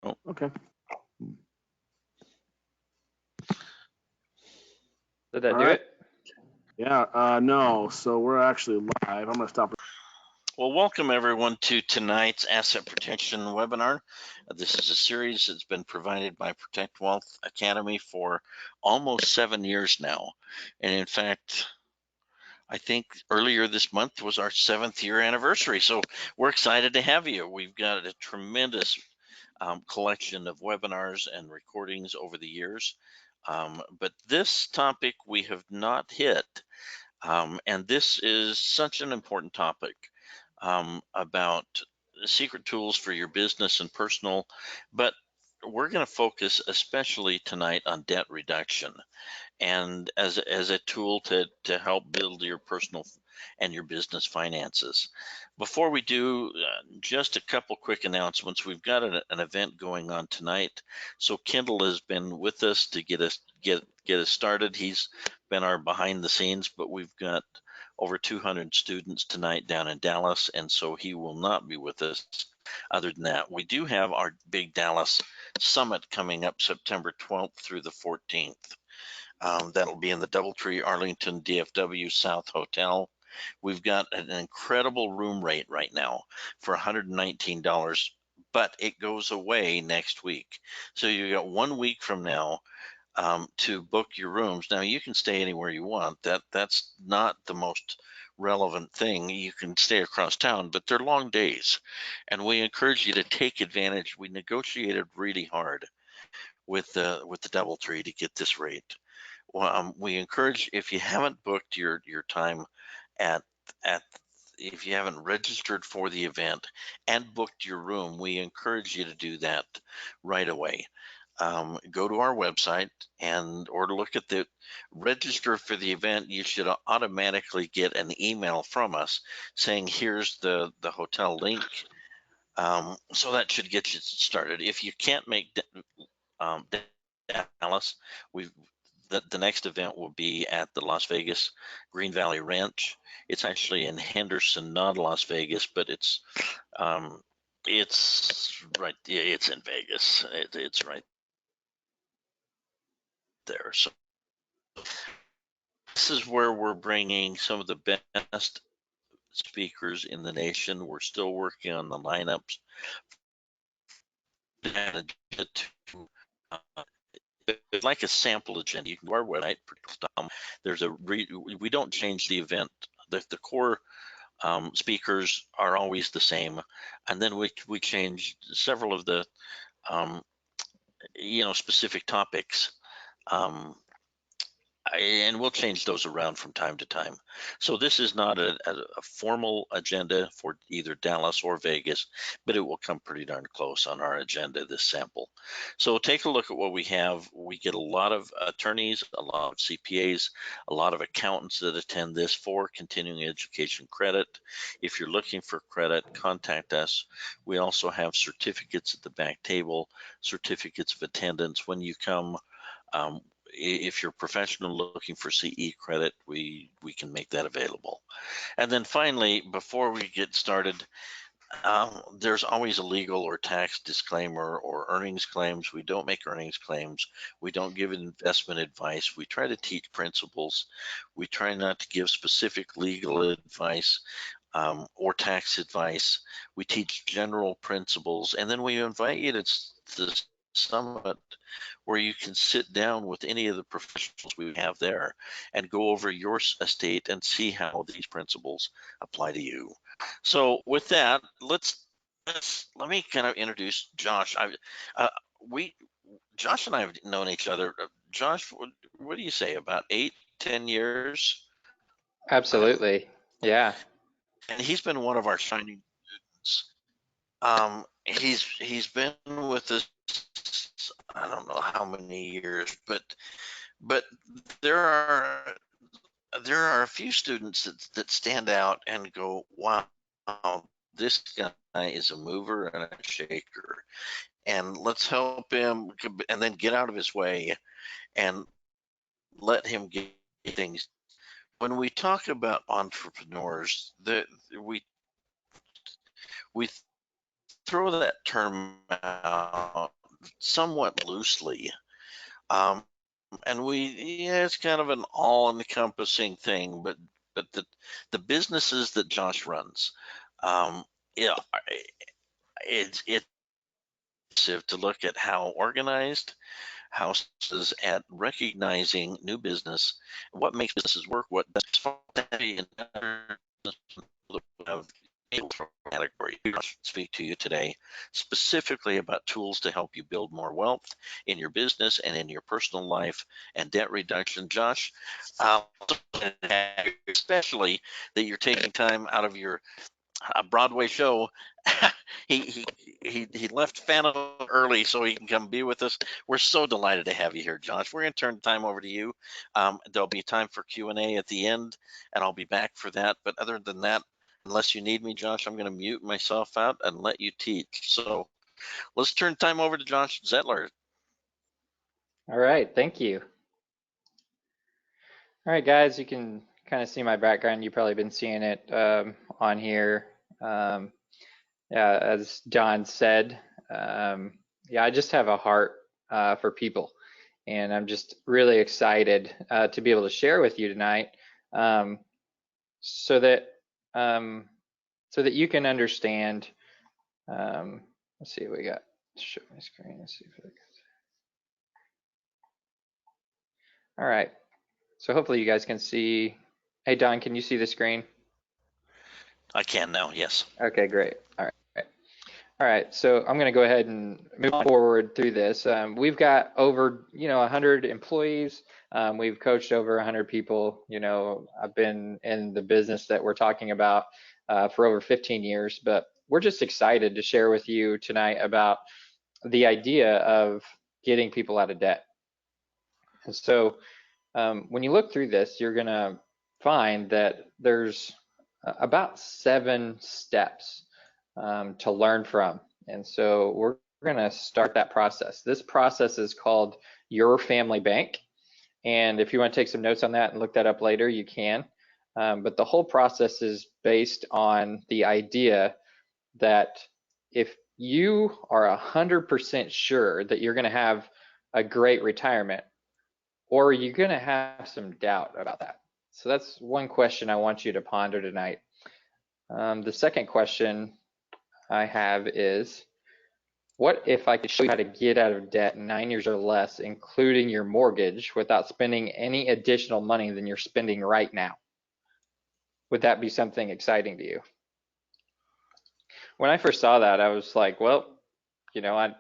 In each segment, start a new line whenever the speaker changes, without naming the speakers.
Oh, okay.
Did that
All
do
right.
it?
Yeah, no, so we're actually live. I'm going to stop.
Well, welcome everyone to tonight's Asset Protection webinar. This is a series that's been provided by Protect Wealth Academy for almost 7 years now. And in fact, I think earlier this month was our 7th year anniversary. So we're excited to have you. We've got a tremendous collection of webinars and recordings over the years. But this topic we have not hit. And this is such an important topic about secret tools for your business and personal, but we're going to focus especially tonight on debt reduction and as a tool to help build your personal and your business finances. Before we do, just a couple quick announcements. We've got an event going on tonight. So Kendall has been with us to get us started. He's been our behind the scenes, but we've got over 200 students tonight down in Dallas, and so he will not be with us. Other than that, we do have our big Dallas Summit coming up September 12th through the 14th. That'll be in the Doubletree Arlington DFW South Hotel. We've got an incredible room rate right now for $119, but it goes away next week. So you got 1 week from now to book your rooms. Now you can stay anywhere you want. That's not the most relevant thing. You can stay across town, but they're long days, and we encourage you to take advantage. We negotiated really hard with the Doubletree to get this rate. Well, we encourage, if you haven't booked your time at if you haven't registered for the event and booked your room, we encourage you to do that right away. Go to our website or look at the register for the event. You should automatically get an email from us saying here's the hotel link. So that should get you started. If you can't make Dallas, the next event will be at the Las Vegas Green Valley Ranch. It's actually in Henderson, not Las Vegas, but it's right. It's in Vegas. It's right there. So this is where we're bringing some of the best speakers in the nation. We're still working on the lineups. It's like a sample agenda. You can go to our website. We don't change the event. The core speakers are always the same, and then we change several of the specific topics. And we'll change those around from time to time. So this is not a formal agenda for either Dallas or Vegas, but it will come pretty darn close on our agenda, this sample. So take a look at what we have. We get a lot of attorneys, a lot of CPAs, a lot of accountants that attend this for continuing education credit. If you're looking for credit, contact us. We also have certificates at the back table, certificates of attendance. When you come, if you're a professional looking for CE credit, we can make that available. And then finally, before we get started, there's always a legal or tax disclaimer or earnings claims. We don't make earnings claims. We don't give investment advice. We try to teach principles. We try not to give specific legal advice or tax advice. We teach general principles, and then we invite you to the summit where you can sit down with any of the professionals we have there and go over your estate and see how these principles apply to you. So with that, let me kind of introduce Josh. Josh and I have known each other. Josh, what do you say, about 8-10 years?
Absolutely, yeah.
And he's been one of our shining students. He's been with us, I don't know how many years, but there are a few students that stand out and go, wow, this guy is a mover and a shaker, and let's help him, and then get out of his way and let him get things. When we talk about entrepreneurs, we throw that term out somewhat loosely. And it's kind of an all-encompassing thing, but the businesses that Josh runs, yeah, it's to look at how organized houses at recognizing new business, what makes businesses work, what doesn't, and have category. I speak to you today specifically about tools to help you build more wealth in your business and in your personal life and debt reduction. Josh, especially that you're taking time out of your Broadway show. he left Phantom early so he can come be with us. We're so delighted to have you here, Josh. We're going to turn the time over to you. There'll be time for Q&A at the end, and I'll be back for that. But other than that, unless you need me, Josh, I'm going to mute myself out and let you teach. So let's turn time over to Josh Zettler.
All right, thank you. All right, guys, you can kind of see my background. You've probably been seeing it on here. Yeah, as John said, yeah, I just have a heart for people, and I'm just really excited to be able to share with you tonight, so that you can understand. Let's see what we got. Show my screen. Let's see if it goes. All right. So hopefully you guys can see. Hey, Don, can you see the screen?
I can now, yes.
Okay, great. All right. All right, so I'm going to go ahead and move forward through this. We've got over, 100 employees. We've coached over 100 people. I've been in the business that we're talking about for over 15 years, but we're just excited to share with you tonight about the idea of getting people out of debt. And so when you look through this, you're going to find that there's about 7 steps to learn from. And so we're going to start that process. This process is called Your Family Bank. And if you want to take some notes on that and look that up later, you can. But the whole process is based on the idea that if you are 100% sure that you're going to have a great retirement, or you're going to have some doubt about that. So that's one question I want you to ponder tonight. The second question I have is, what if I could show you how to get out of debt in 9 years or less, including your mortgage, without spending any additional money than you're spending right now? Would that be something exciting to you? When I first saw that, I was like, well,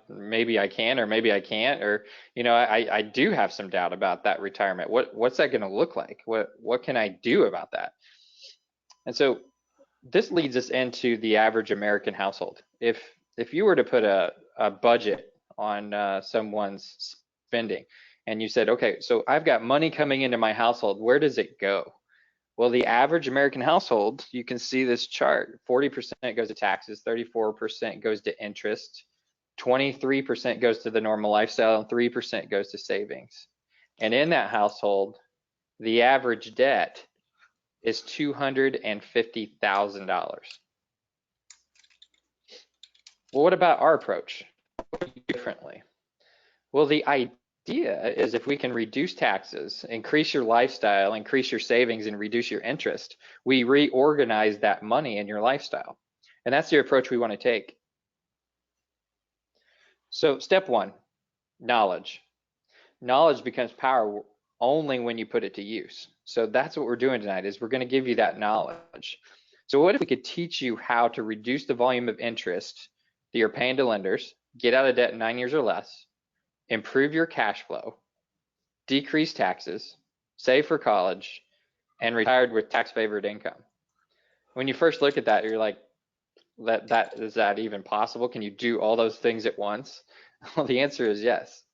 maybe I can, or maybe I can't, or, I do have some doubt about that retirement. What's that going to look like? What can I do about that? And so this leads us into the average American household. If you were to put a budget on someone's spending, and you said, okay, so I've got money coming into my household, where does it go? Well, the average American household, you can see this chart, 40% goes to taxes, 34% goes to interest, 23% goes to the normal lifestyle, and 3% goes to savings. And in that household, the average debt is $250,000. Well, what about our approach? Differently. Well, the idea is if we can reduce taxes, increase your lifestyle, increase your savings, and reduce your interest, we reorganize that money in your lifestyle. And that's the approach we want to take. So step 1, knowledge. Knowledge becomes power only when you put it to use. So that's what we're doing tonight, is we're going to give you that knowledge. So what if we could teach you how to reduce the volume of interest that you're paying to lenders, get out of debt in 9 years or less, improve your cash flow, decrease taxes, save for college, and retired with tax favored income? When you first look at that, you're like, is that even possible? Can you do all those things at once? Well, the answer is yes.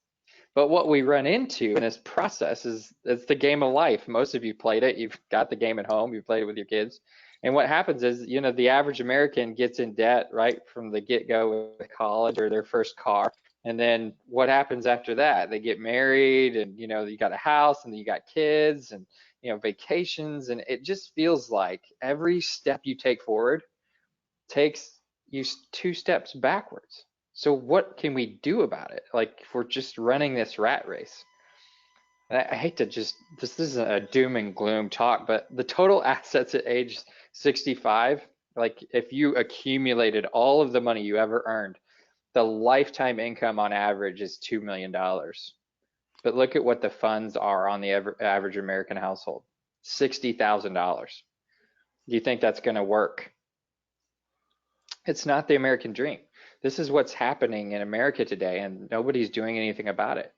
But what we run into in this process is it's the game of life. Most of you played it. You've got the game at home. You played it with your kids. And what happens is, the average American gets in debt right from the get-go with college or their first car. And then what happens after that? They get married, and you got a house, and then you got kids, and vacations, and it just feels like every step you take forward takes you two steps backwards. So what can we do about it? Like, if we're just running this rat race. I hate to just, this isn't a doom and gloom talk, but the total assets at age 65, like if you accumulated all of the money you ever earned, the lifetime income on average is $2 million. But look at what the funds are on the average American household, $60,000. Do you think that's going to work? It's not the American dream. This is what's happening in America today, and nobody's doing anything about it.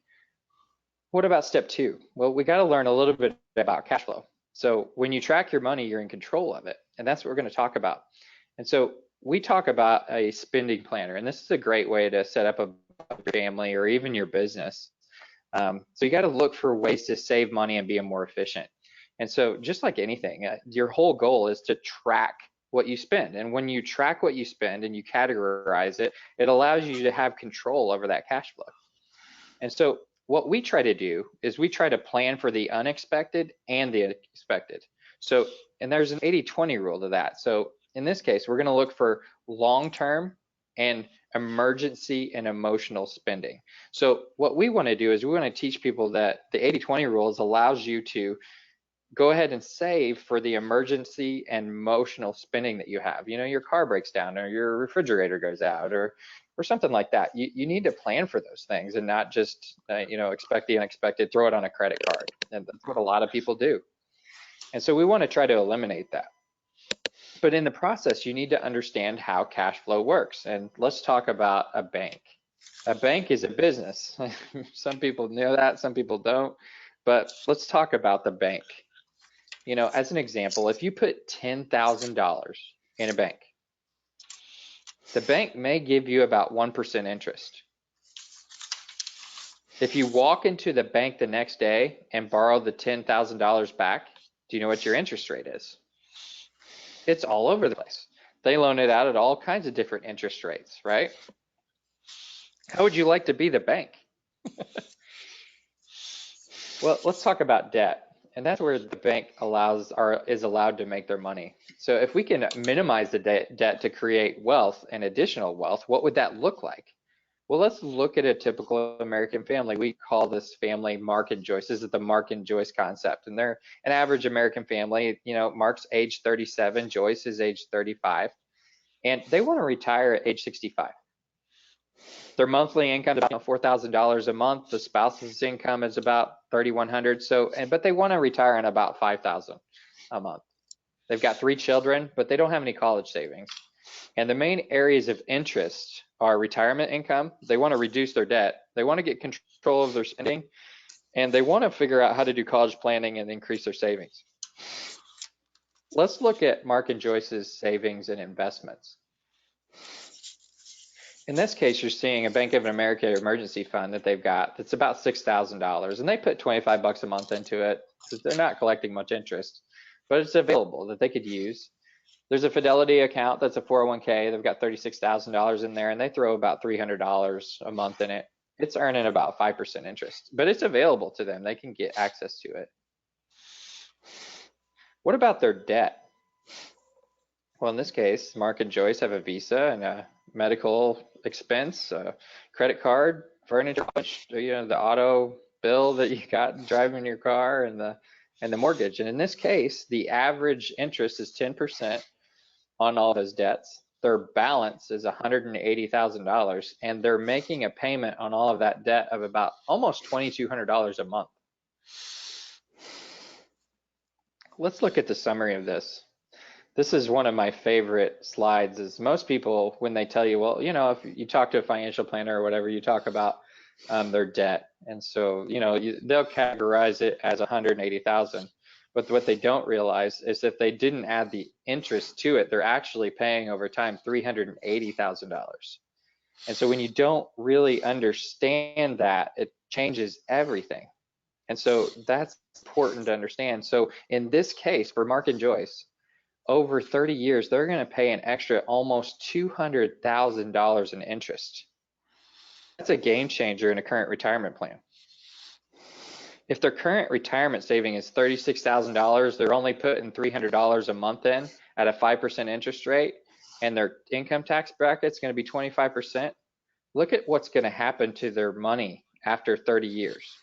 What about step two? Well, we got to learn a little bit about cash flow. So when you track your money, you're in control of it. And that's what we're going to talk about. And so we talk about a spending planner, and this is a great way to set up a family or even your business. So you got to look for ways to save money and be more efficient. And so just like anything, your whole goal is to track what you spend. And when you track what you spend and you categorize it, it allows you to have control over that cash flow. And so what we try to do is we try to plan for the unexpected and the expected. So, and there's an 80-20 rule to that. So in this case, we're going to look for long-term and emergency and emotional spending. So what we want to do is we want to teach people that the 80-20 rules allows you to go ahead and save for the emergency and emotional spending that you have. You know, your car breaks down or your refrigerator goes out or something like that. You need to plan for those things and not just, you know, expect the unexpected, throw it on a credit card. And that's what a lot of people do. And so we want to try to eliminate that. But in the process, you need to understand how cash flow works. And let's talk about a bank. A bank is a business. Some people know that, some people don't. But let's talk about the bank. You know, as an example, if you put $10,000 in a bank, the bank may give you about 1% interest. If you walk into the bank the next day and borrow the $10,000 back, do you know what your interest rate is? It's all over the place. They loan it out at all kinds of different interest rates, right? How would you like to be the bank? Well, let's talk about debt. And that's where the bank is allowed to make their money. So if we can minimize the debt to create wealth and additional wealth, what would that look like? Well, let's look at a typical American family. We call this family Mark and Joyce. This is the Mark and Joyce concept. And they're an average American family. You know, Mark's age 37, Joyce is age 35. And they want to retire at age 65. Their monthly income is about $4,000 a month. The spouse's income is about $3,100. So, but they want to retire on about $5,000 a month. They've got 3 children, but they don't have any college savings. And the main areas of interest are retirement income. They want to reduce their debt. They want to get control of their spending, and they want to figure out how to do college planning and increase their savings. Let's look at Mark and Joyce's savings and investments. In this case, you're seeing a Bank of America emergency fund that they've got that's about $6,000, and they put $25 a month into it. So they're not collecting much interest, but it's available that they could use. There's a Fidelity account that's a 401k. They've got $36,000 in there, and they throw about $300 a month in it. It's earning about 5% interest, but it's available to them. They can get access to it. What about their debt? Well, in this case, Mark and Joyce have a Visa and a medical expense, a credit card, furniture, you know, the auto bill that you got driving your car, and the mortgage. And in this case, the average interest is 10% on all those debts. Their balance is $180,000, and they're making a payment on all of that debt of about almost $2,200 a month. Let's look at the summary of this. This is one of my favorite slides. Is most people, when they tell you, well, you know, if you talk to a financial planner or whatever, you talk about their debt. And so, you know, they'll categorize it as 180,000. But what they don't realize is if they didn't add the interest to it, they're actually paying over time $380,000. And so when you don't really understand that, it changes everything. And so that's important to understand. So in this case, for Mark and Joyce, over 30 years, they're going to pay an extra almost $200,000 in interest. That's a game changer in a current retirement plan. If their current retirement saving is $36,000, they're only putting $300 a month in at a 5% interest rate. and their income tax bracket is going to be 25%, look at what's going to happen to their money after 30 years.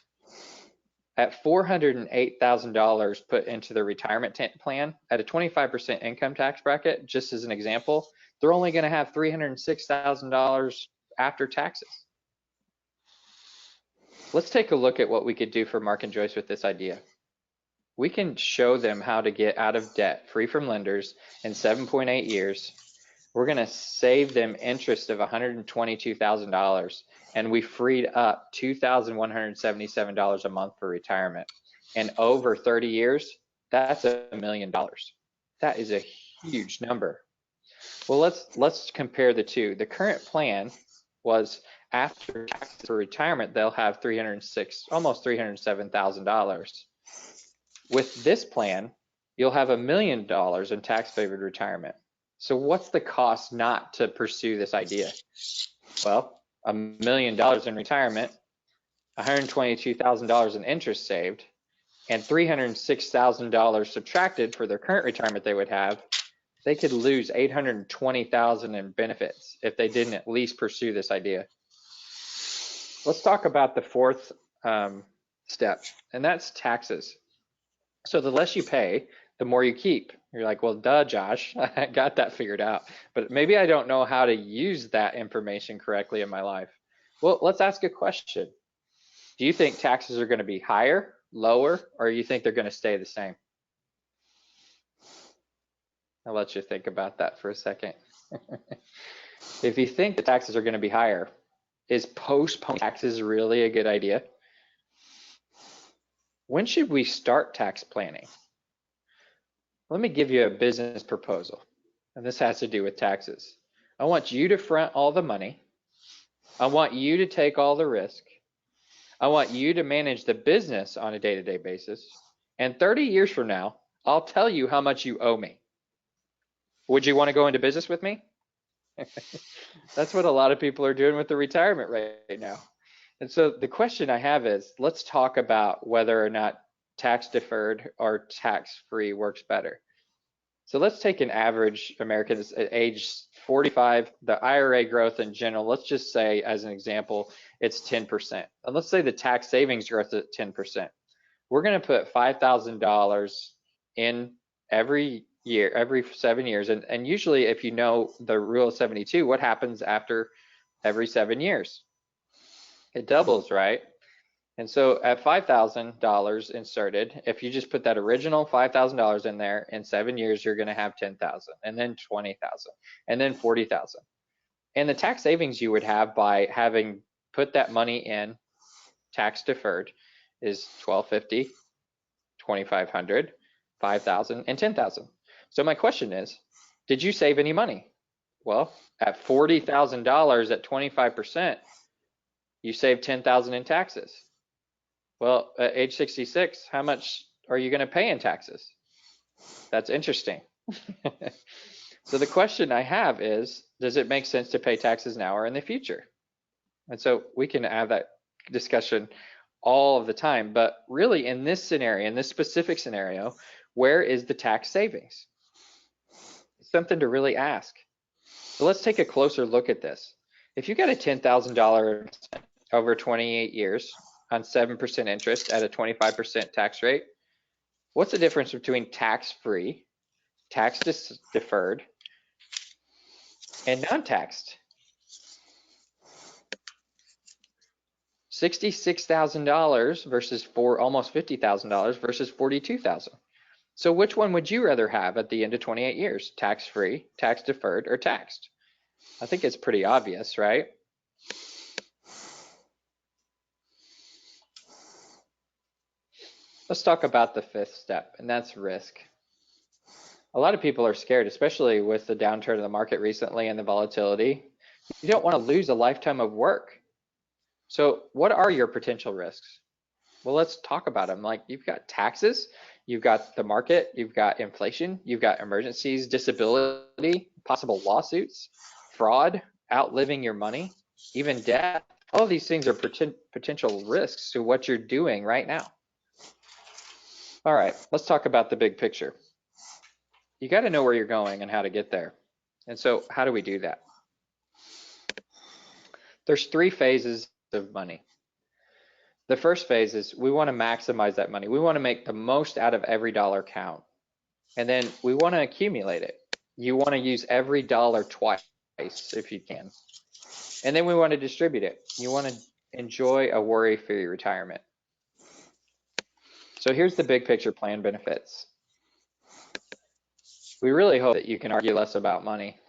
At $408,000 put into the retirement plan at a 25% income tax bracket, just as an example, they're only going to have $306,000 after taxes. Let's take a look at what we could do for Mark and Joyce with this idea. We can show them how to get out of debt, free from lenders, in 7.8 years. We're going to save them interest of $122,000, and we freed up $2,177 a month for retirement. And over 30 years, that's $1 million. That is a huge number. Well, let's compare the two. The current plan was after taxes for retirement, they'll have almost $307,000. With this plan, you'll have $1 million in tax favored retirement. So what's the cost not to pursue this idea? Well, $1 million in retirement, $122,000 in interest saved, and $306,000 subtracted for their current retirement they would have. They could lose $820,000 in benefits if they didn't at least pursue this idea. Let's talk about the fourth step, and that's taxes. So the less you pay, the more you keep. You're like, well, duh, Josh, I got that figured out, but maybe I don't know how to use that information correctly in my life. Well, let's ask a question. Do you think taxes are going to be higher, lower, or you think they're going to stay the same? I'll let you think about that for a second. If you think the taxes are going to be higher, is postponing taxes really a good idea? When should we start tax planning? Let me give you a business proposal, and this has to do with taxes. I want you to front all the money. I want you to take all the risk. I want you to manage the business on a day-to-day basis. And 30 years from now, I'll tell you how much you owe me. Would you want to go into business with me? That's what a lot of people are doing with the retirement right now. And so the question I have is, let's talk about whether or not tax deferred or tax free works better. So let's take an average American at age 45, the IRA growth in general, let's just say as an example, it's 10%. And let's say the tax savings growth at 10%. We're going to put $5,000 in every year, every 7 years. And usually if you know the rule of 72, what happens after every 7 years? It doubles, right? And so at $5,000 inserted, if you just put that original $5,000 in there, in 7 years, you're going to have $10,000, and then $20,000, and then $40,000. And the tax savings you would have by having put that money in tax deferred is $1,250, $2,500, $5,000, and $10,000. So my question is, did you save any money? Well, at $40,000 at 25%, you save $10,000 in taxes. Well, at age 66, how much are you going to pay in taxes? That's interesting. So the question I have is, does it make sense to pay taxes now or in the future? And so we can have that discussion all of the time, but really in this scenario, in this specific scenario, where is the tax savings? It's something to really ask. So let's take a closer look at this. If you got a $10,000 over 28 years on 7% interest at a 25% tax rate, what's the difference between tax-free, tax deferred, and non-taxed? $66,000 versus almost $50,000 versus $42,000. So which one would you rather have at the end of 28 years? Tax-free, tax deferred, or taxed? I think it's pretty obvious, right? Let's talk about the fifth step, and that's risk. A lot of people are scared, especially with the downturn of the market recently and the volatility. You don't want to lose a lifetime of work. So what are your potential risks? Well, let's talk about them. Like, you've got taxes, you've got the market, you've got inflation, you've got emergencies, disability, possible lawsuits, fraud, outliving your money, even death. All of these things are potential risks to what you're doing right now. All right, let's talk about the big picture. You got to know where you're going and how to get there. And so how do we do that? There's 3 phases of money. The first phase is we want to maximize that money. We want to make the most out of every dollar count. And then we want to accumulate it. You want to use every dollar twice if you can. And then we want to distribute it. You want to enjoy a worry-free retirement. So here's the big picture plan benefits. We really hope that you can argue less about money.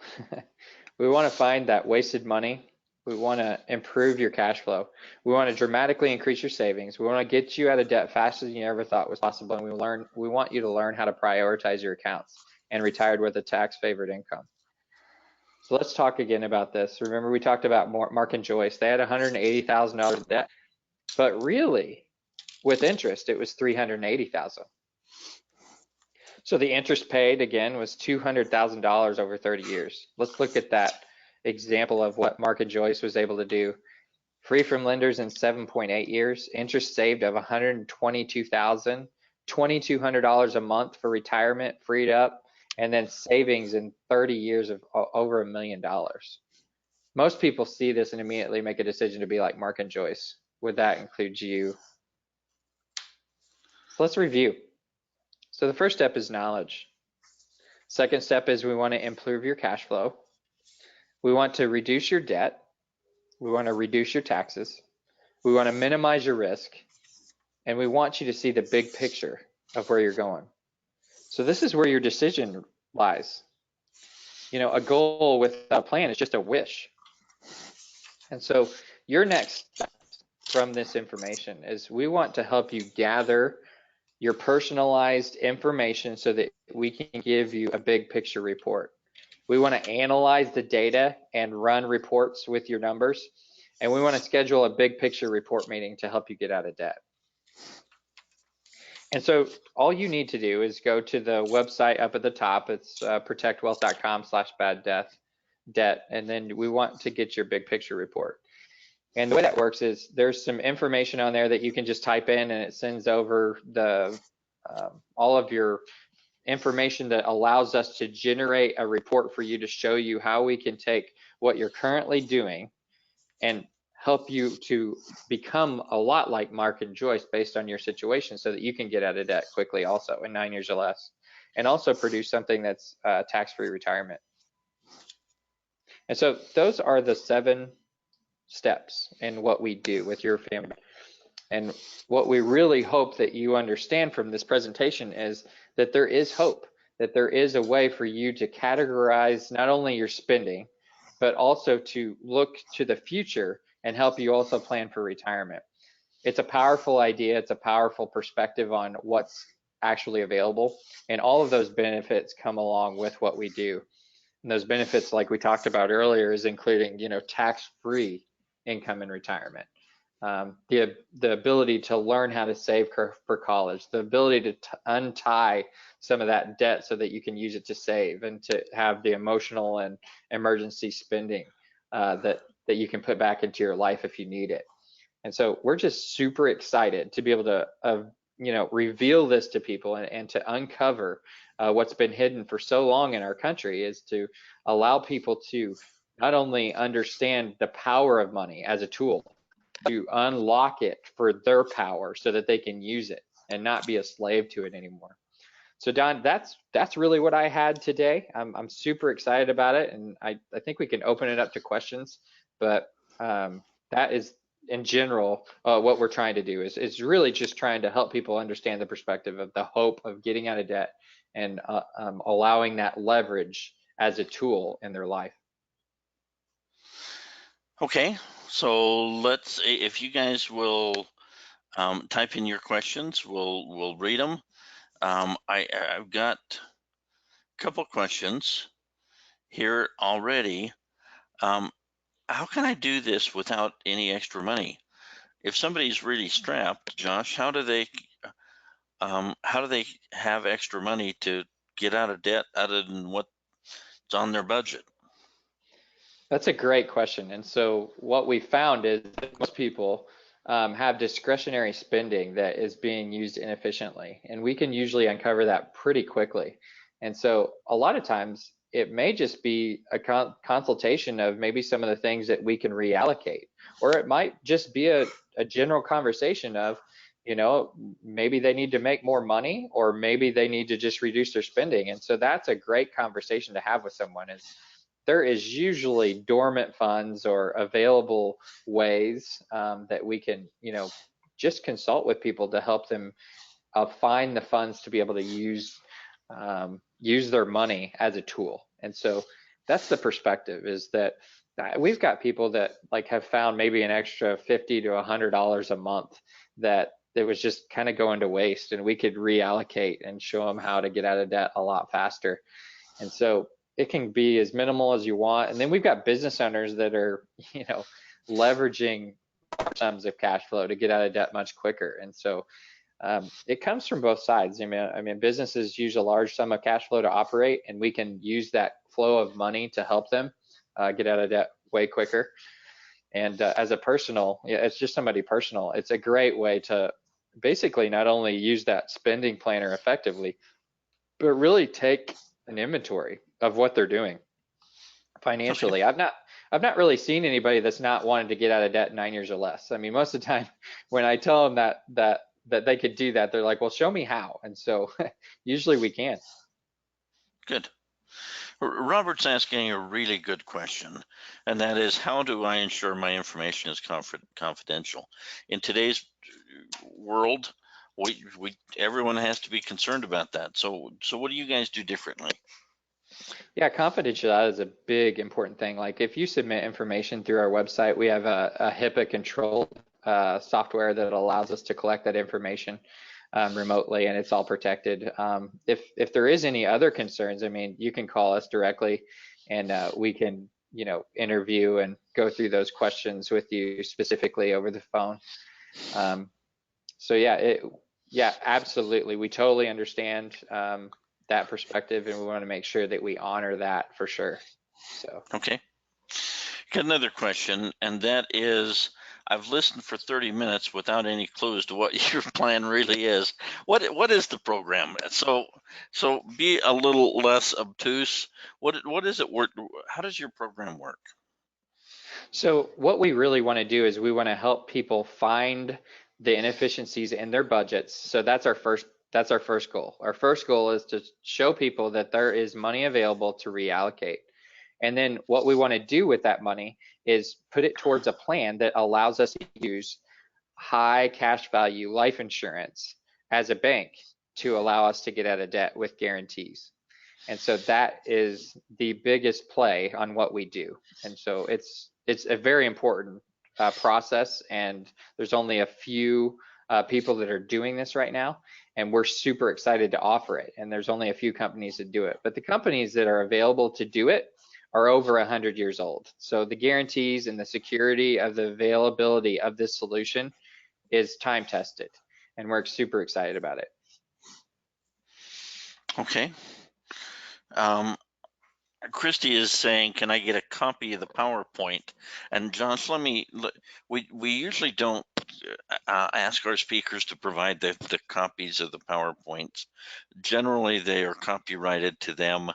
We want to find that wasted money. We want to improve your cash flow. We want to dramatically increase your savings. We want to get you out of debt faster than you ever thought was possible. And we want you to learn how to prioritize your accounts and retired with a tax-favored income. So let's talk again about this. Remember, we talked about Mark and Joyce. They had $180,000 in debt, but really, with interest, it was $380,000. So the interest paid again was $200,000 over 30 years. Let's look at that example of what Mark and Joyce was able to do. Free from lenders in 7.8 years, interest saved of $122,000, $2,200 a month for retirement freed up, and then savings in 30 years of over $1 million. Most people see this and immediately make a decision to be like Mark and Joyce. Would that include you? So let's review. So the first step is knowledge. Second step is we want to improve your cash flow. We want to reduce your debt. We want to reduce your taxes. We want to minimize your risk. And we want you to see the big picture of where you're going. So this is where your decision lies. You know, a goal without a plan is just a wish. And so your next step from this information is we want to help you gather your personalized information so that we can give you a big picture report. We want to analyze the data and run reports with your numbers. And we want to schedule a big picture report meeting to help you get out of debt. And so all you need to do is go to the website up at the top. It's protectwealth.com/bad-debt. And then we want to get your big picture report. And the way that works is there's some information on there that you can just type in and it sends over the all of your information that allows us to generate a report for you to show you how we can take what you're currently doing and help you to become a lot like Mark and Joyce based on your situation so that you can get out of debt quickly also in 9 years or less, and also produce something that's tax-free retirement. And so those are the 7 steps in what we do with your family. And what we really hope that you understand from this presentation is that there is hope, that there is a way for you to categorize not only your spending, but also to look to the future and help you also plan for retirement. It's a powerful idea. It's a powerful perspective on what's actually available. And all of those benefits come along with what we do. And those benefits, like we talked about earlier, is including, you know, tax-free income in retirement, the ability to learn how to save for college, the ability to untie some of that debt so that you can use it to save and to have the emotional and emergency spending that you can put back into your life if you need it. And so we're just super excited to be able to you know, reveal this to people and to uncover what's been hidden for so long in our country, is to allow people to not only understand the power of money as a tool, to unlock it for their power so that they can use it and not be a slave to it anymore. So Don, that's really what I had today. I'm super excited about it, and I think we can open it up to questions, but that is in general what we're trying to do is really just trying to help people understand the perspective of the hope of getting out of debt and allowing that leverage as a tool in their life.
Okay, so let's, if you guys will type in your questions, we'll read them. I've got a couple questions here already. How can I do this without any extra money? If somebody's really strapped, Josh, how do they have extra money to get out of debt other than what's on their budget?
That's a great question. And so what we found is that most people have discretionary spending that is being used inefficiently, and we can usually uncover that pretty quickly. And so a lot of times it may just be a consultation of maybe some of the things that we can reallocate, or it might just be a general conversation of, you know, maybe they need to make more money, or maybe they need to just reduce their spending. And so that's a great conversation to have with someone. Is there is usually dormant funds or available ways that we can, you know, just consult with people to help them find the funds to be able to use their money as a tool. And so that's the perspective, is that we've got people that like have found maybe an extra $50 to $100 a month that was just kind of going to waste, and we could reallocate and show them how to get out of debt a lot faster. And so it can be as minimal as you want. And then we've got business owners that are, you know, leveraging sums of cash flow to get out of debt much quicker. And so it comes from both sides. I mean, businesses use a large sum of cash flow to operate, and we can use that flow of money to help them get out of debt way quicker. And as a personal, it's just somebody personal, it's a great way to basically not only use that spending planner effectively, but really take an inventory of what they're doing financially.
Okay.
I've not really seen anybody that's not wanted to get out of debt in 9 years or less. I mean, most of the time when I tell them that they could do that, they're like, well, show me how. And so usually we can.
Good. Robert's asking a really good question, and that is, how do I ensure my information is confidential? In today's world, everyone has to be concerned about that. So what do you guys do differently?
Yeah, confidentiality is a big important thing. Like if you submit information through our website, we have a HIPAA controlled software that allows us to collect that information remotely, and it's all protected. If there is any other concerns, I mean, you can call us directly, and we can, you know, interview and go through those questions with you specifically over the phone. So yeah, absolutely, we totally understand that perspective, and we want to make sure that we honor that for sure. So
okay, got another question, and that is, I've listened for 30 minutes without any clues to what your plan really is. What is the program? So be a little less obtuse. What is it work? How does your program work?
So what we really want to do is we want to help people find the inefficiencies in their budgets. So that's our first goal. Our first goal is to show people that there is money available to reallocate. And then what we want to do with that money is put it towards a plan that allows us to use high cash value life insurance as a bank to allow us to get out of debt with guarantees. And so that is the biggest play on what we do. And so it's a very important process, and there's only a few people that are doing this right now, and we're super excited to offer it. And there's only a few companies that do it, but the companies that are available to do it are over 100 years old. So the guarantees and the security of the availability of this solution is time tested, and we're super excited about it.
Okay. Christy is saying, can I get a copy of the PowerPoint? And Josh, we usually don't ask our speakers to provide the copies of the PowerPoints. Generally, they are copyrighted to them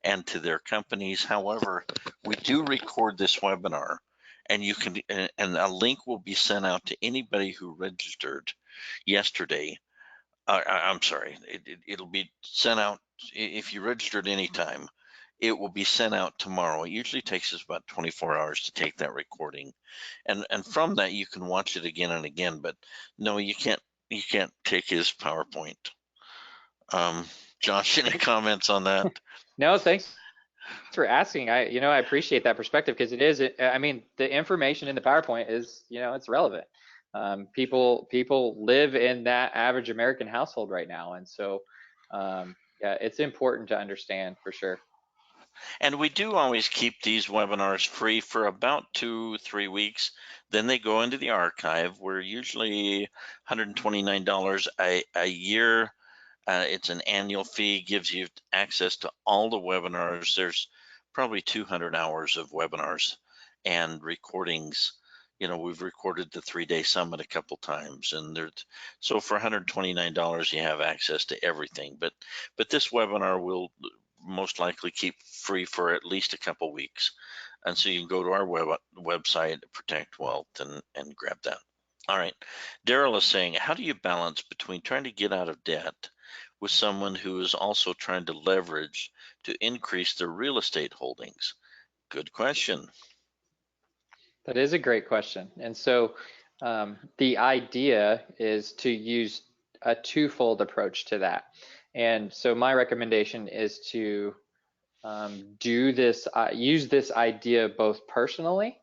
and to their companies. However, we do record this webinar, and a link will be sent out to anybody who registered yesterday. I'm sorry, it'll be sent out if you registered anytime. It will be sent out tomorrow. It usually takes us about 24 hours to take that recording, and from that you can watch it again and again. But no, you can't take his PowerPoint. Josh, any comments on that?
No, thanks for asking. I appreciate that perspective, because it is. I mean, the information in the PowerPoint is, it's relevant. People live in that average American household right now, and so yeah, it's important to understand for sure.
And we do always keep these webinars free for about 2-3 weeks. Then they go into the archive. We're usually $129 a year. It's an annual fee, gives you access to all the webinars. There's probably 200 hours of webinars and recordings. We've recorded the 3-day summit a couple times, and so for $129 you have access to everything. But this webinar will most likely keep free for at least a couple weeks. And so you can go to our website, Protect Wealth, and grab that. All right. Daryl is saying, how do you balance between trying to get out of debt with someone who is also trying to leverage to increase their real estate holdings? Good question.
That is a great question. And so the idea is to use a twofold approach to that. And so my recommendation is to use this idea both personally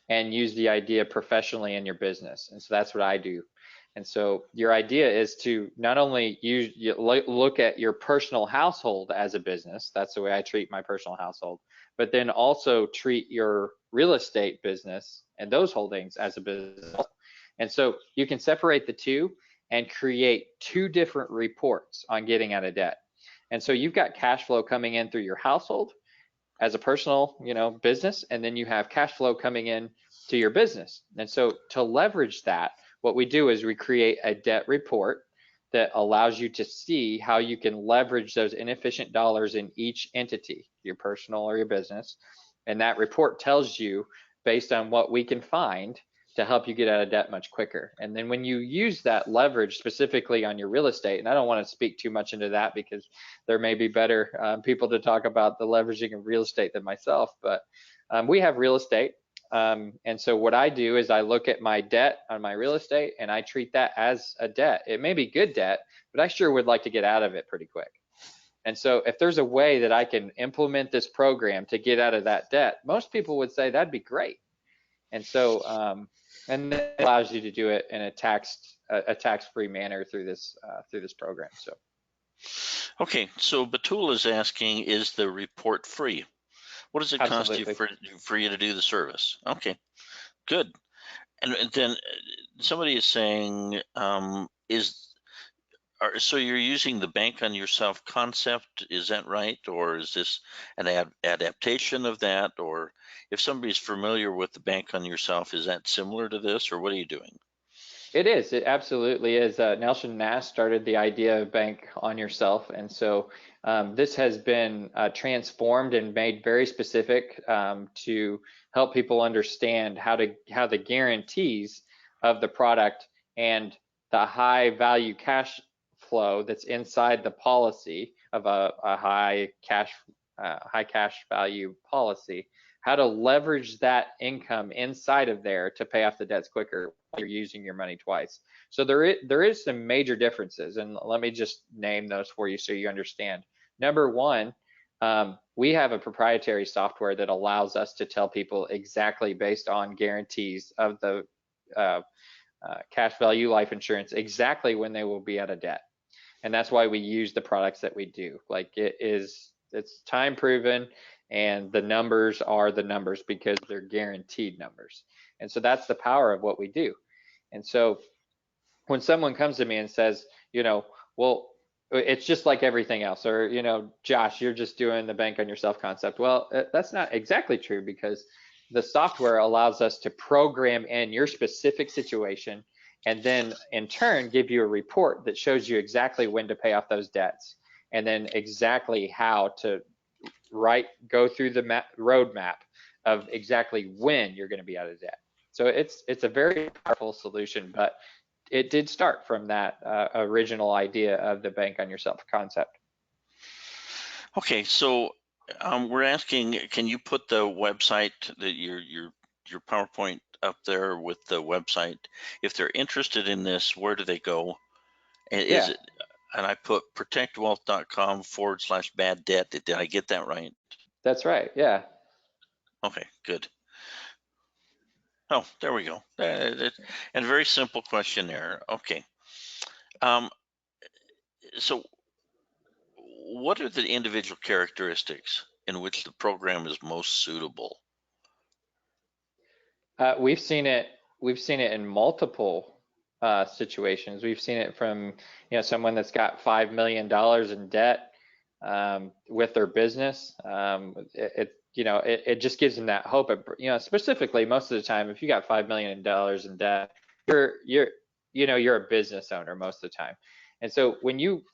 and use the idea professionally in your business. And so that's what I do. And so your idea is to not only look at your personal household as a business, that's the way I treat my personal household, but then also treat your real estate business and those holdings as a business. And so you can separate the two and create two different reports on getting out of debt. And so you've got cash flow coming in through your household as a personal, business, and then you have cash flow coming in to your business. And so to leverage that, what we do is we create a debt report that allows you to see how you can leverage those inefficient dollars in each entity, your personal or your business. And that report tells you, based on what we can find, to help you get out of debt much quicker. And then when you use that leverage specifically on your real estate, and I don't want to speak too much into that because there may be better people to talk about the leveraging of real estate than myself, but we have real estate. And so what I do is I look at my debt on my real estate and I treat that as a debt. It may be good debt, but I sure would like to get out of it pretty quick. And so if there's a way that I can implement this program to get out of that debt, most people would say that'd be great. And so, and that allows you to do it in a tax-free manner through this program. So,
okay, so Batul is asking, is the report free? What does it cost you for you to do the service? Okay, good. And then somebody is saying, so you're using the bank on yourself concept, is that right? Or is this an adaptation of that? Or if somebody's familiar with the bank on yourself, is that similar to this, or what are you doing?
It is. It absolutely is. Nelson Nash started the idea of bank on yourself. And so this has been transformed and made very specific to help people understand how the guarantees of the product and the high value cash flow that's inside the policy of a high cash value policy, how to leverage that income inside of there to pay off the debts quicker while you're using your money twice. So there is some major differences, and let me just name those for you so you understand. Number one, we have a proprietary software that allows us to tell people exactly based on guarantees of the cash value life insurance exactly when they will be out of debt. And that's why we use the products that we do. Like it's time proven, and the numbers are the numbers because they're guaranteed numbers. And so that's the power of what we do. And so when someone comes to me and says, well, it's just like everything else, or, Josh, you're just doing the bank on yourself concept. Well, that's not exactly true, because the software allows us to program in your specific situation and then in turn give you a report that shows you exactly when to pay off those debts, and then exactly how to go through the roadmap of exactly when you're going to be out of debt. So it's a very powerful solution, but it did start from that original idea of the bank on yourself concept.
Okay, so we're asking, can you put the website, your PowerPoint up there with the website? If they're interested in this, where do they go? And
Yeah.
And I put protectwealth.com/bad debt. Did I get that right?
That's right. Yeah.
Okay, good. Oh, there we go. And a very simple questionnaire. Okay. So what are the individual characteristics in which the program is most suitable?
We've seen it in multiple situations. We've seen it from someone that's got $5 million in debt with their business. It just gives them that hope. Specifically, most of the time, if you got $5 million in debt, you're a business owner most of the time. And so when you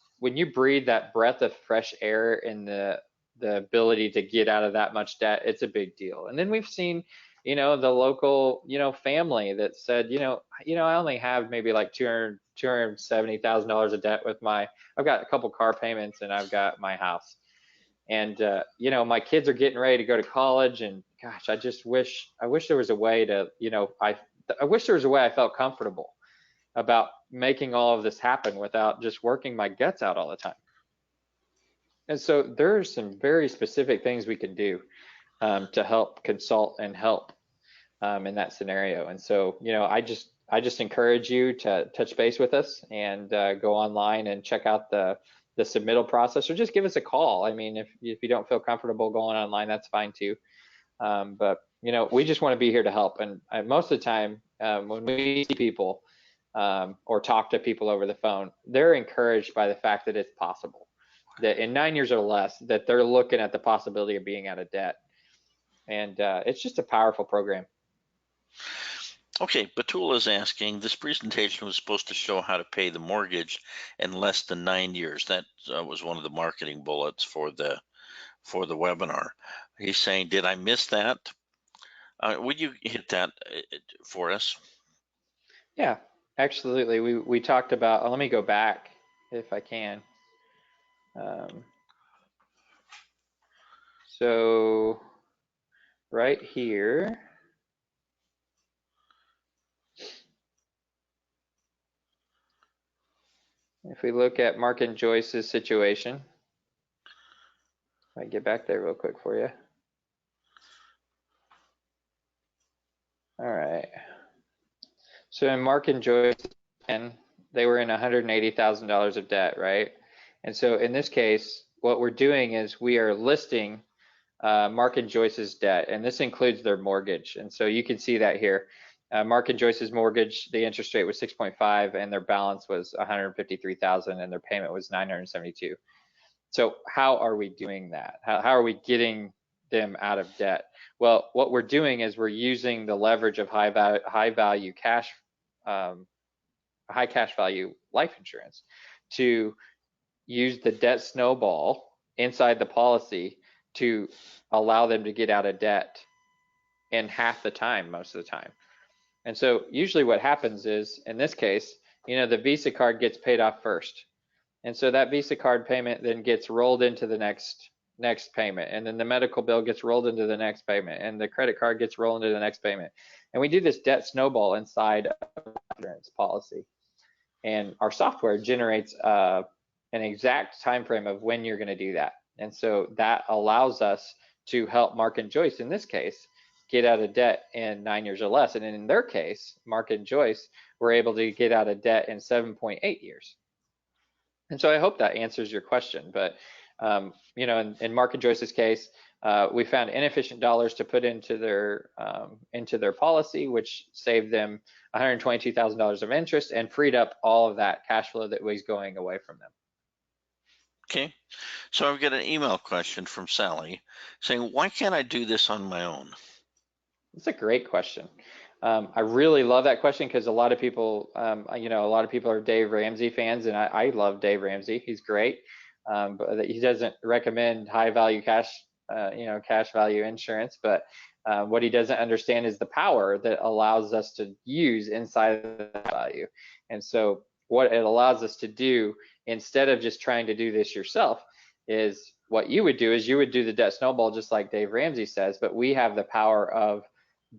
breathe that breath of fresh air in the the ability to get out of that much debt, it's a big deal. And then we've seen, the local, family that said, I only have maybe like $270,000 of debt with I've got a couple car payments and I've got my house. And, my kids are getting ready to go to college, and gosh, I wish there was a way to, I wish there was a way I felt comfortable about making all of this happen without just working my guts out all the time. And so there are some very specific things we can do to help consult and help in that scenario. And so, I just encourage you to touch base with us and go online and check out the submittal process, or just give us a call. I mean, if you don't feel comfortable going online, that's fine too. But we just want to be here to help. And most of the time, when we see people or talk to people over the phone, they're encouraged by the fact that it's possible, that in 9 years or less, that they're looking at the possibility of being out of debt. And it's just a powerful program.
Okay, Batul is asking, this presentation was supposed to show how to pay the mortgage in less than 9 years. That was one of the marketing bullets for the webinar. He's saying, did I miss that? Would you hit that for us?
Yeah, absolutely. We talked about, let me go back if I can. So right here, if we look at Mark and Joyce's situation, I get back there real quick for you. All right. So in Mark and Joyce, they were in $180,000 of debt, right? And so in this case, what we're doing is we are listing Mark and Joyce's debt, and this includes their mortgage. And so you can see that here. Mark and Joyce's mortgage, the interest rate was 6.5, and their balance was 153,000, and their payment was 972. So how are we doing that? How are we getting them out of debt? Well, what we're doing is we're using the leverage of high cash value life insurance to use the debt snowball inside the policy to allow them to get out of debt in half the time, most of the time. And so usually what happens is, in this case, the Visa card gets paid off first. And so that Visa card payment then gets rolled into the next payment, and then the medical bill gets rolled into the next payment, and the credit card gets rolled into the next payment. And we do this debt snowball inside of the insurance policy. And our software generates an exact time frame of when you're going to do that. And so that allows us to help Mark and Joyce, in this case, get out of debt in 9 years or less. And in their case, Mark and Joyce were able to get out of debt in 7.8 years. And so I hope that answers your question. But in Mark and Joyce's case, we found inefficient dollars to put into their policy, which saved them $122,000 of interest and freed up all of that cash flow that was going away from them.
Okay, so I've got an email question from Sally saying, why can't I do this on my own?
It's a great question. I really love that question because a lot of people, a lot of people are Dave Ramsey fans, and I love Dave Ramsey. He's great, but he doesn't recommend high value cash value insurance. But what he doesn't understand is the power that allows us to use inside of that value. And so what it allows us to do, instead of just trying to do this yourself, is what you would do is you would do the debt snowball just like Dave Ramsey says, but we have the power of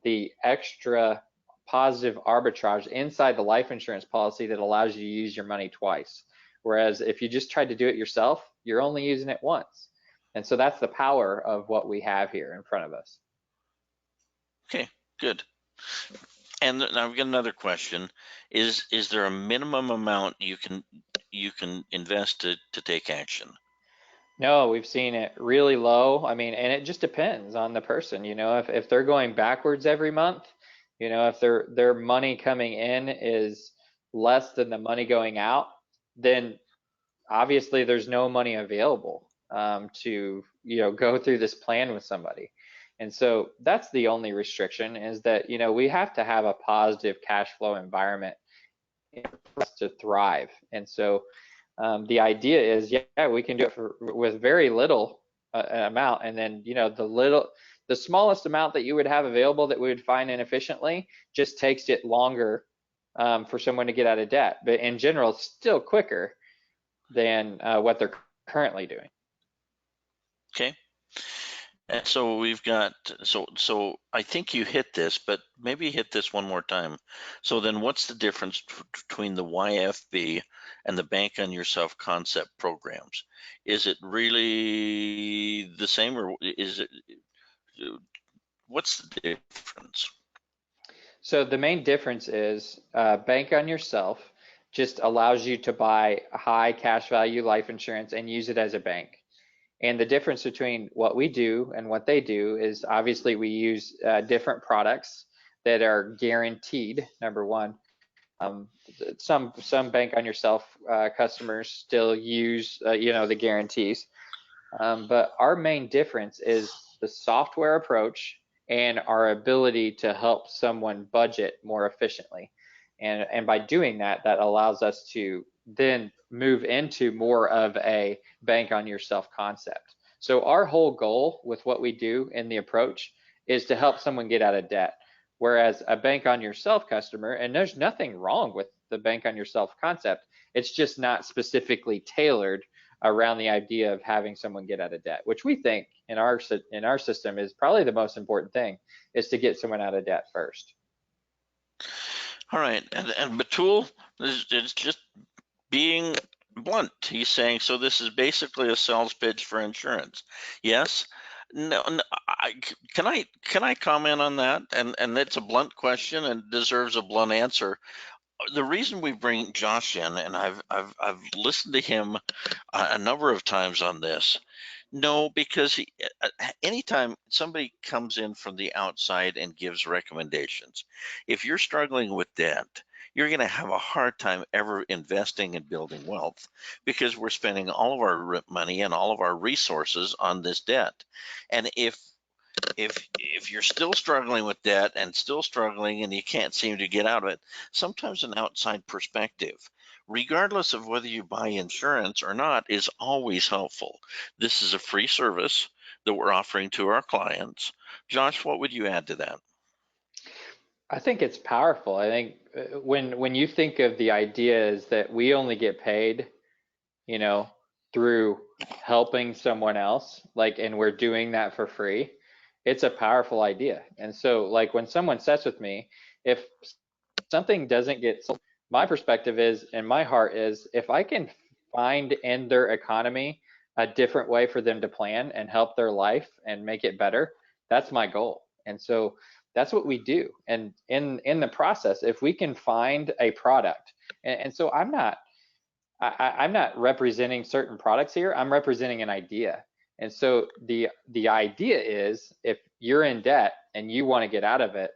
the extra positive arbitrage inside the life insurance policy that allows you to use your money twice. Whereas if you just tried to do it yourself, you're only using it once. And so that's the power of what we have here in front of us.
Okay, good. And now I've got another question. Is there a minimum amount you can invest to take action?
No, we've seen it really low. I mean, and it just depends on the person. If they're going backwards every month, if their money coming in is less than the money going out, then obviously there's no money available to go through this plan with somebody. And so that's the only restriction, is that we have to have a positive cash flow environment for us to thrive. And so the idea is, yeah, we can do it with very little amount, and then the smallest amount that you would have available that we would find inefficiently just takes it longer for someone to get out of debt. But in general, it's still quicker than what they're currently doing.
Okay. And so we've got, so I think you hit this, but maybe hit this one more time. So then what's the difference between the YFB and the Bank on Yourself concept programs? Is it really the same, or is it, what's the difference?
So the main difference is Bank on Yourself just allows you to buy high cash value life insurance and use it as a bank. And the difference between what we do and what they do is obviously we use different products that are guaranteed, number one. Some Bank on Yourself customers still use the guarantees. But our main difference is the software approach and our ability to help someone budget more efficiently. And by doing that, that allows us to then move into more of a Bank on Yourself concept. So our whole goal with what we do in the approach is to help someone get out of debt. Whereas a Bank on Yourself customer, and there's nothing wrong with the Bank on Yourself concept, it's just not specifically tailored around the idea of having someone get out of debt, which we think in our system is probably the most important thing, is to get someone out of debt first.
All right, and Batul is just being blunt. He's saying, so this is basically a sales pitch for insurance. Yes. No, can I comment on that? And it's a blunt question and deserves a blunt answer. The reason we bring Josh in, and I've listened to him a number of times on this. No, because anytime somebody comes in from the outside and gives recommendations, if you're struggling with debt, you're going to have a hard time ever investing and building wealth, because we're spending all of our money and all of our resources on this debt. And if you're still struggling with debt and still struggling and you can't seem to get out of it, sometimes an outside perspective, regardless of whether you buy insurance or not, is always helpful. This is a free service that we're offering to our clients. Josh, what would you add to that?
I think it's powerful. I think when you think of the idea is that we only get paid, through helping someone else, and we're doing that for free, it's a powerful idea. And so like when someone sits with me, if something doesn't get sold, my perspective is, and my heart is, if I can find in their economy a different way for them to plan and help their life and make it better, that's my goal. And so that's what we do. And in the process, if we can find a product, and so I'm not representing certain products here, I'm representing an idea. And so the idea is, if you're in debt and you want to get out of it,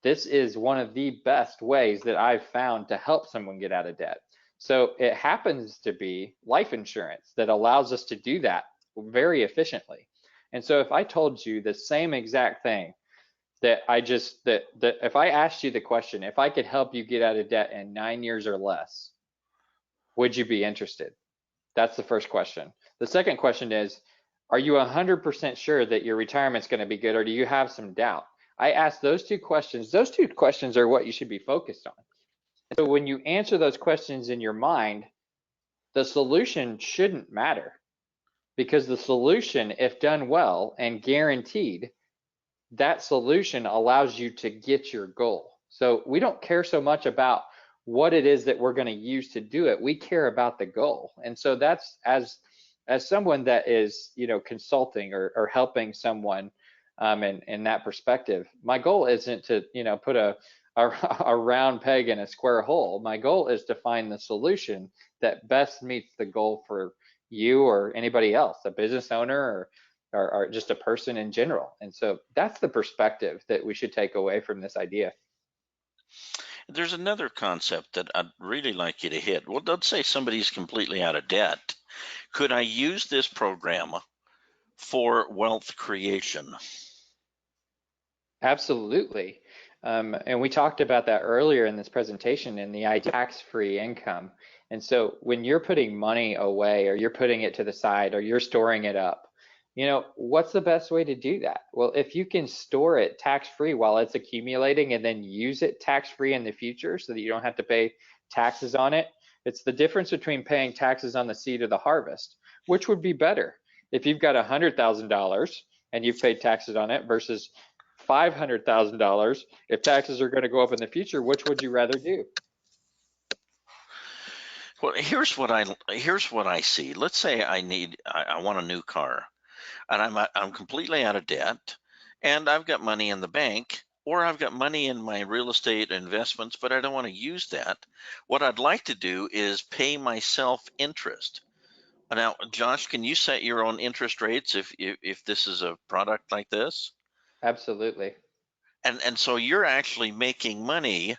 this is one of the best ways that I've found to help someone get out of debt. So it happens to be life insurance that allows us to do that very efficiently. And so if I told you the same exact thing that if I asked you the question, if I could help you get out of debt in 9 years or less, would you be interested? That's the first question. The second question is, are you 100% sure that your retirement's going to be good, or do you have some doubt? I asked those two questions. Those two questions are what you should be focused on. So when you answer those questions in your mind, the solution shouldn't matter, because the solution, if done well and guaranteed, that solution allows you to get your goal. So we don't care so much about what it is that we're going to use to do it. We care about the goal. And so that's, as someone that is, consulting or helping someone in that perspective, my goal isn't to, put a round peg in a square hole. My goal is to find the solution that best meets the goal for you or anybody else, a business owner or just a person in general. And so that's the perspective that we should take away from this idea.
There's another concept that I'd really like you to hit. Well, let's say somebody's completely out of debt. Could I use this program for wealth creation?
Absolutely. And we talked about that earlier in this presentation, in the idea of tax-free income. And so when you're putting money away, or you're putting it to the side, or you're storing it up, What's the best way to do that? Well, if you can store it tax-free while it's accumulating and then use it tax-free in the future so that you don't have to pay taxes on it, it's the difference between paying taxes on the seed or the harvest. Which would be better? If you've got $100,000 and you've paid taxes on it versus $500,000, if taxes are going to go up in the future, which would you rather do?
Well, here's what I see. Let's say I want a new car, and I'm completely out of debt, and I've got money in the bank, or I've got money in my real estate investments, but I don't want to use that. What I'd like to do is pay myself interest. Now, Josh, can you set your own interest rates if this is a product like this?
Absolutely.
And so you're actually making money,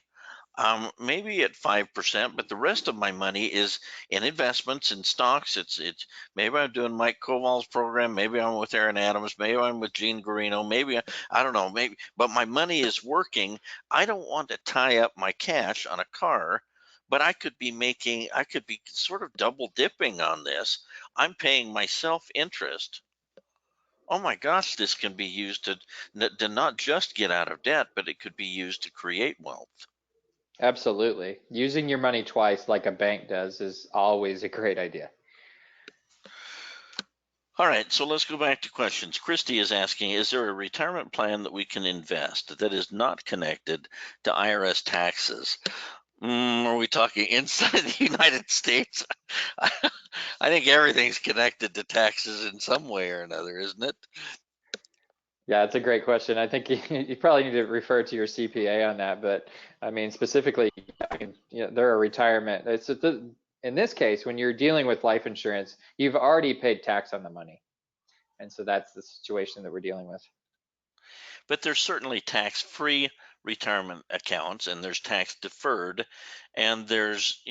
maybe at 5%, but the rest of my money is in investments in stocks. It's maybe I'm doing Mike Koval's program, maybe I'm with Aaron Adams, maybe I'm with Gene Guarino, maybe I don't know, maybe, but my money is working. I don't want to tie up my cash on a car, but I could be sort of double dipping on this. I'm paying myself interest. Oh my gosh, this can be used to not just get out of debt, but it could be used to create wealth.
Absolutely. Using your money twice like a bank does is always a great idea.
All right, so let's go back to questions. Christy is asking, is there a retirement plan that we can invest that is not connected to IRS taxes? Are we talking inside the United States? I think everything's connected to taxes in some way or another, isn't it?
Yeah, it's a great question. I think you probably need to refer to your CPA on that, but I mean specifically, there are retirement. In this case, when you're dealing with life insurance, you've already paid tax on the money, and so that's the situation that we're dealing with.
But there's certainly tax-free retirement accounts, and there's tax deferred, and there's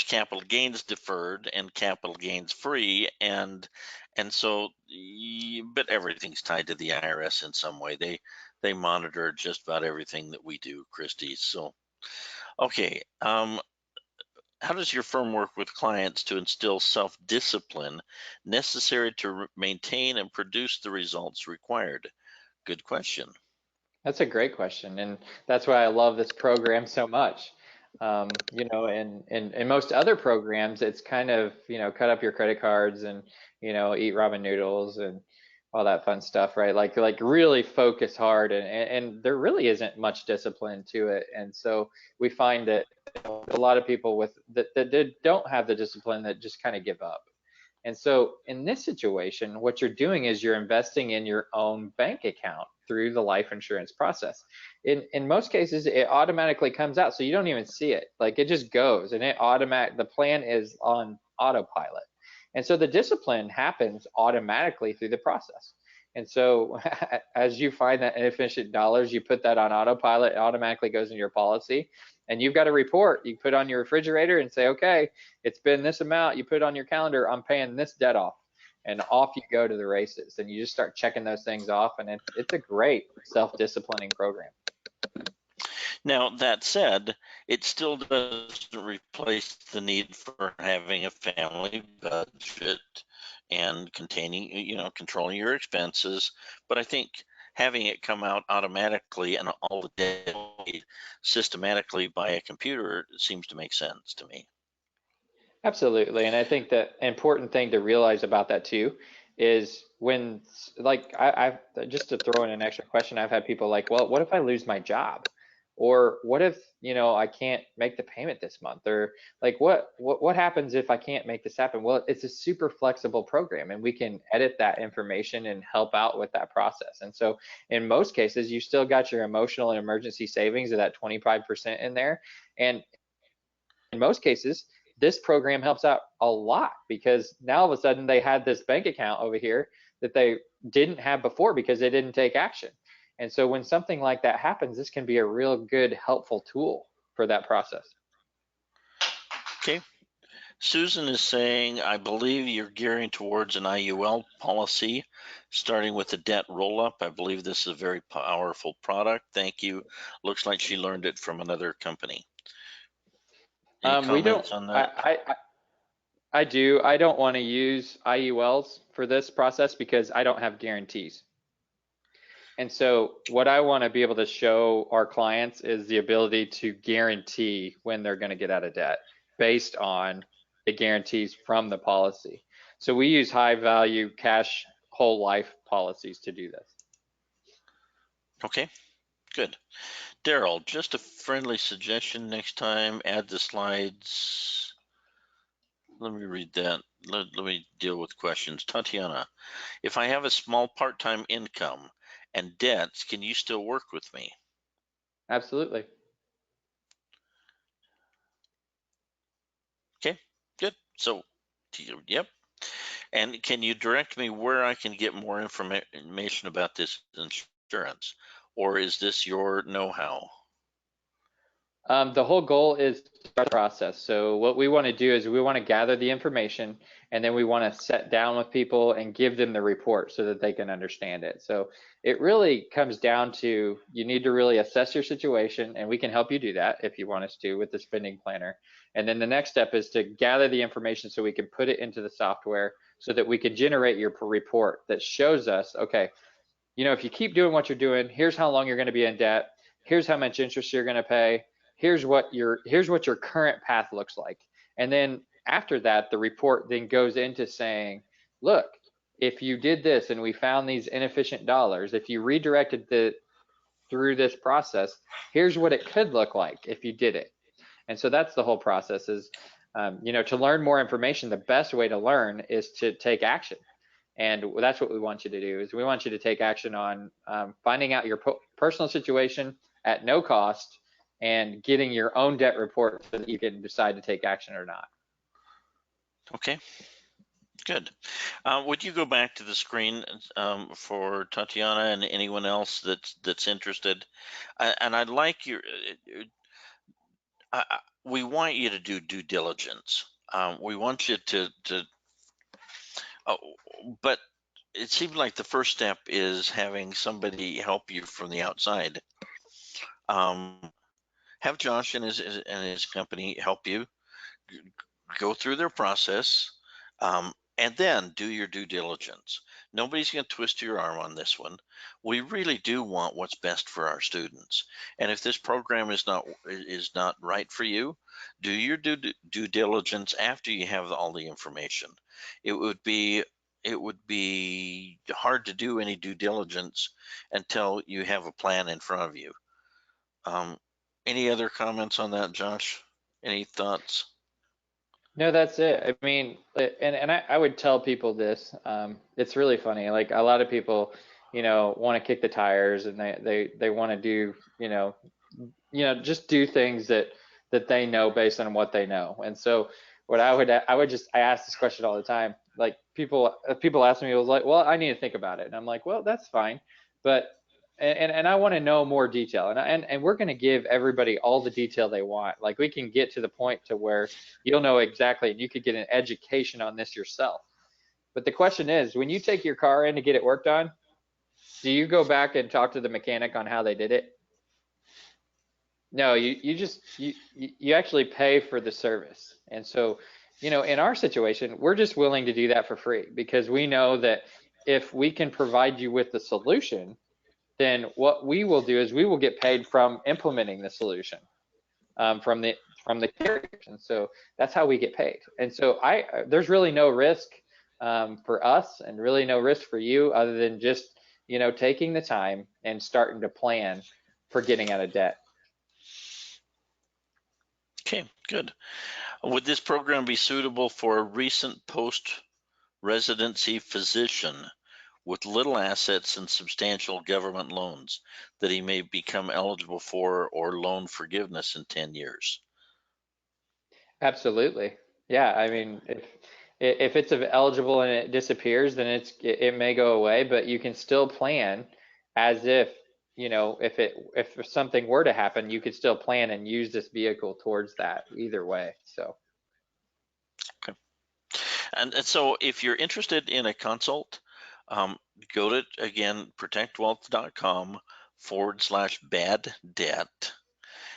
capital gains deferred and capital gains free, and so but everything's tied to the IRS in some way. They monitor just about everything that we do, Christy. So okay, how does your firm work with clients to instill self-discipline necessary to maintain and produce the results required? Good question.
That's a great question, and that's why I love this program so much. In most other programs, it's kind of, cut up your credit cards and, eat ramen noodles and all that fun stuff, right? Like really focus hard, and there really isn't much discipline to it. And so we find that a lot of people that don't have the discipline that just kind of give up. And so in this situation, what you're doing is you're investing in your own bank account through the life insurance process. In most cases, it automatically comes out, so you don't even see it. Like it just goes, and the plan is on autopilot. And so the discipline happens automatically through the process. And so as you find that inefficient dollars, you put that on autopilot, it automatically goes into your policy. And you've got a report you put on your refrigerator and say, okay, it's been this amount. You put it on your calendar, I'm paying this debt off. And off you go to the races. And you just start checking those things off. And it's a great self-disciplining program.
Now, that said, it still doesn't replace the need for having a family budget and controlling your expenses. But I think having it come out automatically and all the data systematically by a computer seems to make sense to me.
Absolutely. And I think the important thing to realize about that too is when, like, I've just to throw in an extra question, I've had people like, well, what if I lose my job? Or what if, I can't make the payment this month? Or like, what happens if I can't make this happen? Well, it's a super flexible program, and we can edit that information and help out with that process. And so in most cases, you still got your emotional and emergency savings of that 25% in there. And in most cases, this program helps out a lot, because now all of a sudden they had this bank account over here that they didn't have before because they didn't take action. And so when something like that happens, this can be a real good, helpful tool for that process.
Okay. Susan is saying, I believe you're gearing towards an IUL policy, starting with the debt roll-up. I believe this is a very powerful product. Thank you. Looks like she learned it from another company. Any comments on that?
I do. I don't want to use IULs for this process because I don't have guarantees. And so what I want to be able to show our clients is the ability to guarantee when they're going to get out of debt based on the guarantees from the policy. So we use high value cash whole life policies to do this.
Okay, good. Daryl, just a friendly suggestion next time, add the slides. Let me read that. Let me deal with questions. Tatiana, if I have a small part-time income and debts, can you still work with me?
Absolutely.
Okay, good. So, yep. And can you direct me where I can get more information about this insurance? Or is this your know-how?
The whole goal is to start the process. So what we want to do is we want to gather the information, and then we want to sit down with people and give them the report so that they can understand it. So it really comes down to, you need to really assess your situation, and we can help you do that if you want us to with the spending planner. And then the next step is to gather the information so we can put it into the software so that we can generate your report that shows us, okay, if you keep doing what you're doing, here's how long you're going to be in debt. Here's how much interest you're going to pay. Here's what your current path looks like. And then after that, the report then goes into saying, look, if you did this and we found these inefficient dollars, if you redirected through this process, here's what it could look like if you did it. And so that's the whole process is, to learn more information, the best way to learn is to take action. And that's what we want you to do, is we want you to take action on finding out your personal situation at no cost and getting your own debt report so that you can decide to take action or not.
Okay, good. Would you go back to the screen for Tatiana and anyone else that's interested? And I'd like your, we want you to do due diligence. We want you to but it seems like the first step is having somebody help you from the outside. Have Josh and his company help you go through their process, and then do your due diligence. Nobody's going to twist your arm on this one. We really do want what's best for our students. And if this program is not right for you, do your due diligence after you have all the information. It would be hard to do any due diligence until you have a plan in front of you. Any other comments on that, Josh? Any thoughts?
No, that's it. I mean, and I would tell people this. It's really funny. Like a lot of people, want to kick the tires, and they want to do, just do things that they know based on what they know. And so what I ask this question all the time. Like people ask me, I was like, well, I need to think about it. And I'm like, well, that's fine. But and I want to know more detail, and we're going to give everybody all the detail they want. Like we can get to the point to where you'll know exactly, and you could get an education on this yourself. But the question is, when you take your car in to get it worked on, do you go back and talk to the mechanic on how they did it? No, you actually pay for the service. And so, in our situation, we're just willing to do that for free because we know that if we can provide you with the solution, then what we will do is we will get paid from implementing the solution from the carriers, and so that's how we get paid. And so there's really no risk for us, and really no risk for you, other than just taking the time and starting to plan for getting out of debt.
Okay, good. Would this program be suitable for a recent post-residency physician with little assets and substantial government loans that he may become eligible for, or loan forgiveness in 10 years?
Absolutely. Yeah, I mean, if it's eligible and it disappears, then it may go away, but you can still plan as if, if something were to happen, you could still plan and use this vehicle towards that either way. So.
Okay. And so if you're interested in a consult, go to, again, protectwealth.com/bad debt.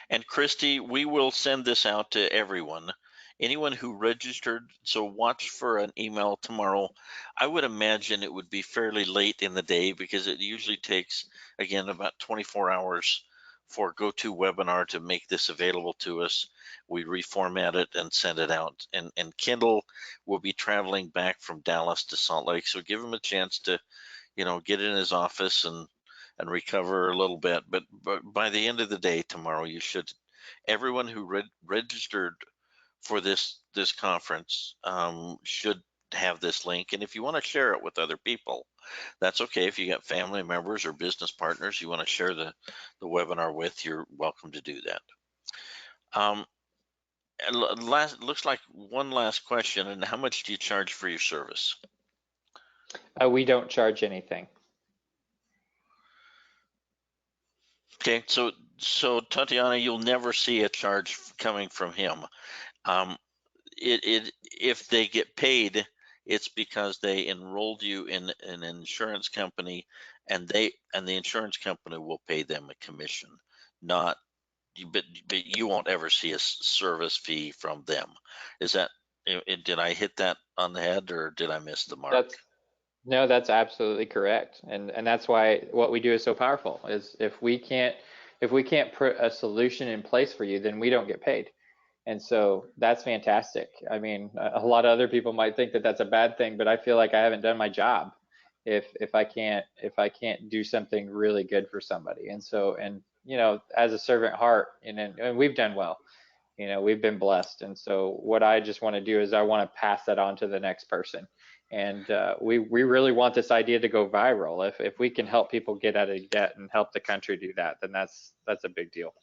And Christy, we will send this out to everyone anyone who registered, so watch for an email tomorrow. I would imagine it would be fairly late in the day because it usually takes, again, about 24 hours for GoToWebinar to make this available to us. We reformat it and send it out. And Kendall will be traveling back from Dallas to Salt Lake, so give him a chance to, get in his office and recover a little bit. But by the end of the day tomorrow, everyone who registered for this conference should have this link. And if you want to share it with other people, that's okay. If you got family members or business partners you want to share the webinar with, you're welcome to do that. Looks like one last question. And how much do you charge for your service?
We don't charge anything.
Okay, so Tatiana, you'll never see a charge coming from him. If they get paid, it's because they enrolled you in an insurance company, and the insurance company will pay them a commission. But you won't ever see a service fee from them. Is that? Did I hit that on the head, or did I miss the mark?
No, that's absolutely correct, and that's why what we do is so powerful. Is if we can't put a solution in place for you, then we don't get paid. And so that's fantastic. I mean, a lot of other people might think that that's a bad thing, but I feel like I haven't done my job if I can't do something really good for somebody. And so, and as a servant heart, and we've done well. We've been blessed. And so what I just want to do is I want to pass that on to the next person. And we really want this idea to go viral. If we can help people get out of debt and help the country do that, then that's a big deal.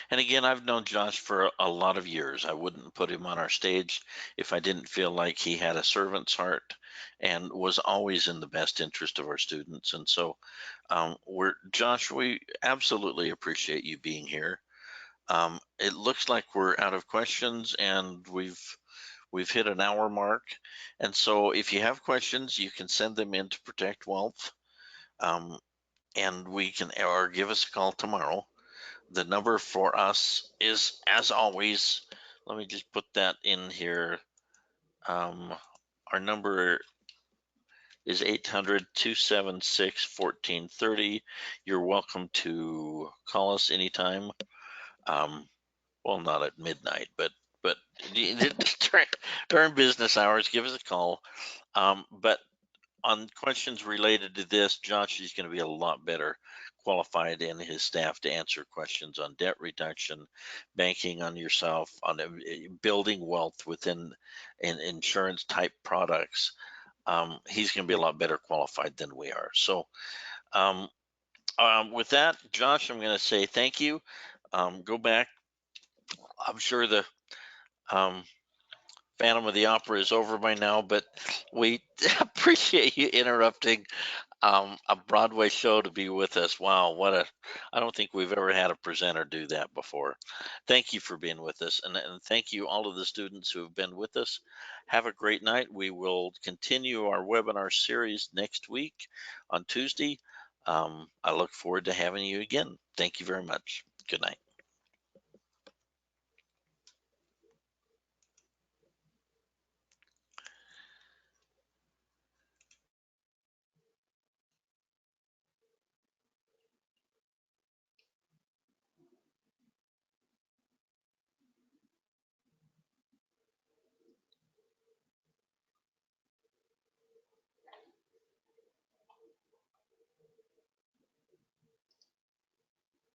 And again, I've known Josh for a lot of years. I wouldn't put him on our stage if I didn't feel like he had a servant's heart and was always in the best interest of our students. And so, Josh, we absolutely appreciate you being here. It looks like we're out of questions, and we've hit an hour mark. And so, if you have questions, you can send them in to Protect Wealth, and we can, or give us a call tomorrow. The number for us is, as always, let me just put that in here. Our number is 800-276-1430. You're welcome to call us anytime. Well, not at midnight, but during business hours, give us a call. But on questions related to this, Josh is going to be a lot better qualified and his staff to answer questions on debt reduction, banking on yourself, on building wealth within insurance type products. He's going to be a lot better qualified than we are. So with that, Josh, I'm going to say thank you. Go back. I'm sure the Phantom of the Opera is over by now, but we appreciate you interrupting a Broadway show to be with us. Wow, I don't think we've ever had a presenter do that before. Thank you for being with us, and thank you all of the students who have been with us. Have a great night. We will continue our webinar series next week on Tuesday. I look forward to having you again. Thank you very much. Good night.